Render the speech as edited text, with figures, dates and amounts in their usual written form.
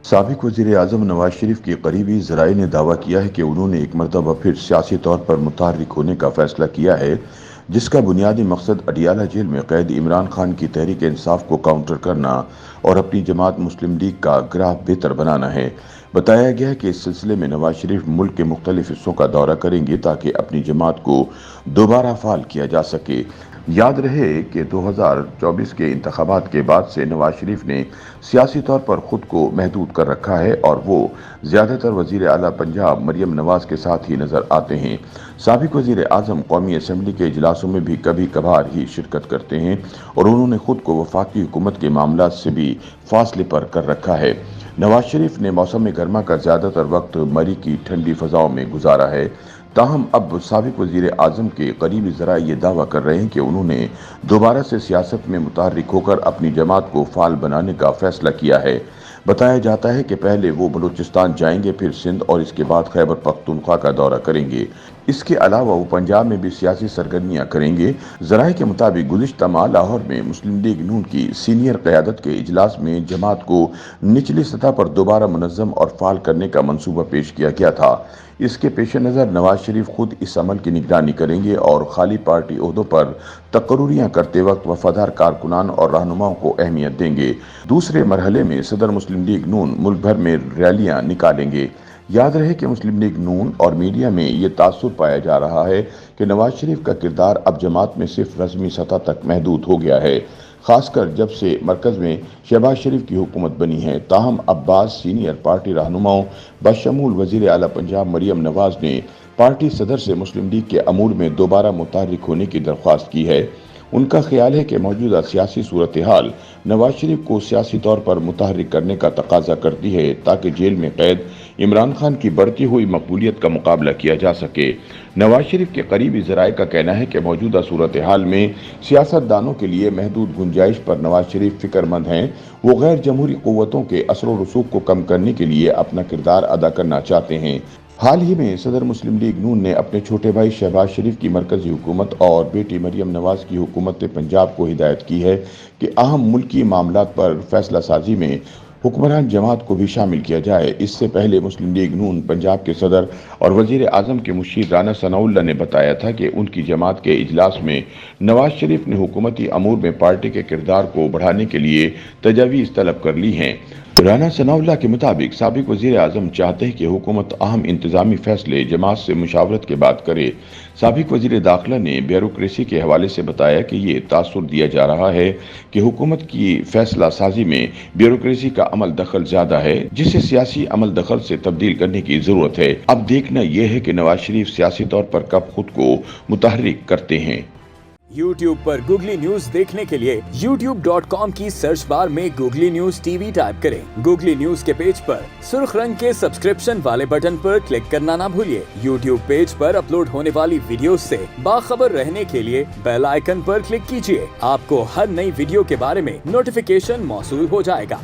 साबिक वज़ीर आज़म नवाज शरीफ के करीबी ज़राए ने दावा किया है कि उन्होंने एक मरतबा फिर सियासी तौर पर मुतहर्रिक होने का फैसला किया है, जिसका बुनियादी मकसद अडियाला जेल में कैद इमरान खान की तहरीक इंसाफ को काउंटर करना और अपनी जमात मुस्लिम लीग का ग्राफ बेहतर बनाना है। बताया गया है कि इस सिलसिले में नवाज शरीफ मुल्क के मुख्तलिफ हिस्सों का दौरा करेंगे ताकि अपनी जमात को दोबारा फाल किया जा सके। याद रहे कि 2024 के इंतखाबात के बाद से नवाज शरीफ ने सियासी तौर पर खुद को महदूद कर रखा है और वो ज़्यादातर वज़ीर आला पंजाब मरियम नवाज के साथ ही नज़र आते हैं। साबिक वज़ीर आज़म कौमी असम्बली के इजलासों में भी कभी कभार ही शिरकत करते हैं और उन्होंने खुद को वफाकी हुकूमत के मामलात से भी फासले पर कर रखा है। नवाज शरीफ ने मौसम गर्मा का ज़्यादातर वक्त मरी की ठंडी फ़ज़ाओं में गुजारा है। ताहम अब साबिक वज़ीर आज़म के करीबी ज़रा ये दावा कर रहे हैं कि उन्होंने दोबारा से सियासत में मुतहर्रिक होकर अपनी जमात को फाल बनाने का फैसला किया है। बताया जाता है कि पहले वो बलूचिस्तान जाएंगे, फिर सिंध और इसके बाद खैबर पख्तूनख्वा का दौरा करेंगे। इसके अलावा वो पंजाब में भी सियासी सरगर्मियां करेंगे। ज़राए के मुताबिक गुज़िश्ता माह लाहौर में मुस्लिम लीग नून की सीनियर क़यादत के इजलास में जमात को निचली सतह पर दोबारा मुनज़्ज़म और फाल करने का मंसूबा पेश किया गया था। इसके पेश नज़र नवाज शरीफ खुद इस अमल की निगरानी करेंगे और खाली पार्टी ओहदों पर तकर्रुरियां करते वक्त वफादार कारकुनान और रहनुमाओं को अहमियत देंगे। दूसरे मरहले में सदर मुस्लिम लीग नून मुल्क भर में रैलियां निकालेंगे। याद रहे कि मुस्लिम लीग नून और मीडिया में ये तासुर पाया जा रहा है कि नवाज शरीफ का किरदार अब जमात में सिर्फ रस्मी सतह तक महदूद हो गया है, खासकर जब से मरकज़ में शहबाज शरीफ की हुकूमत बनी है। ताहम अब्बास सीनियर पार्टी रहनुमाओं बशमूल वज़ीर आला पंजाब मरियम नवाज ने पार्टी सदर से मुस्लिम लीग के अमूर में दोबारा मुतहर्रिक होने की दरख्वास्त की है। उनका ख्याल है कि मौजूदा सियासी सूरत हाल नवाज शरीफ को सियासी तौर पर मुतहर्रिक करने का तकाजा करती है ताकि जेल में कैद इमरान खान की बढ़ती हुई मकबूलियत का मुकाबला किया जा सके। नवाज शरीफ के करीबी ज़राए का कहना है कि मौजूदा सूरत हाल में सियासतदानों के लिए महदूद गुंजाइश पर नवाज शरीफ फिक्रमंद हैं। वो गैर जमहूरी क़ुव्वतों के असर व रसूख को कम करने के लिए अपना किरदार अदा करना चाहते हैं। हाल ही में सदर मुस्लिम लीग नून ने अपने छोटे भाई शहबाज शरीफ की मरकजी हुकूमत और बेटी मरियम नवाज की हुकूमत पंजाब को हिदायत की है कि अहम मुल्की मामलात पर फैसला साजी में हुक्मरान जमात को भी शामिल किया जाए। इससे पहले मुस्लिम लीग नून पंजाब के सदर और वज़ीर आज़म के मुशीर राना सनाउल्लाह ने बताया था कि उनकी जमात के इजलास में नवाज शरीफ ने हुकूमती अमूर में पार्टी के किरदार को बढ़ाने के लिए तजावीज़ तलब कर ली हैं। राना सनाउल्लाह के मुताबिक साबिक वज़ीर आज़म चाहते हैं कि हुकूमत अहम इंतजामी फैसले जमात से मुशावरत के बाद करे। साबिक वज़ीर दाखिला ने ब्यूरोक्रेसी के हवाले से बताया कि ये तासुर दिया जा रहा है कि हुकूमत की फैसला साजी में ब्यूरोक्रेसी का अमल दखल ज्यादा है, जिसे सियासी अमल दखल से तब्दील करने की जरूरत है। अब देखना यह है कि नवाज शरीफ सियासी तौर पर कब खुद को मुतहर्रिक करते हैं। YouTube पर गूगली न्यूज देखने के लिए youtube.com की सर्च बार में गूगली न्यूज टीवी टाइप करें। गूगली न्यूज के पेज पर सुर्ख रंग के सब्सक्रिप्शन वाले बटन पर क्लिक करना ना भूलिए। YouTube पेज पर अपलोड होने वाली वीडियोस से बाखबर रहने के लिए बेल आइकन पर क्लिक कीजिए। आपको हर नई वीडियो के बारे में नोटिफिकेशन मौसूल हो जाएगा।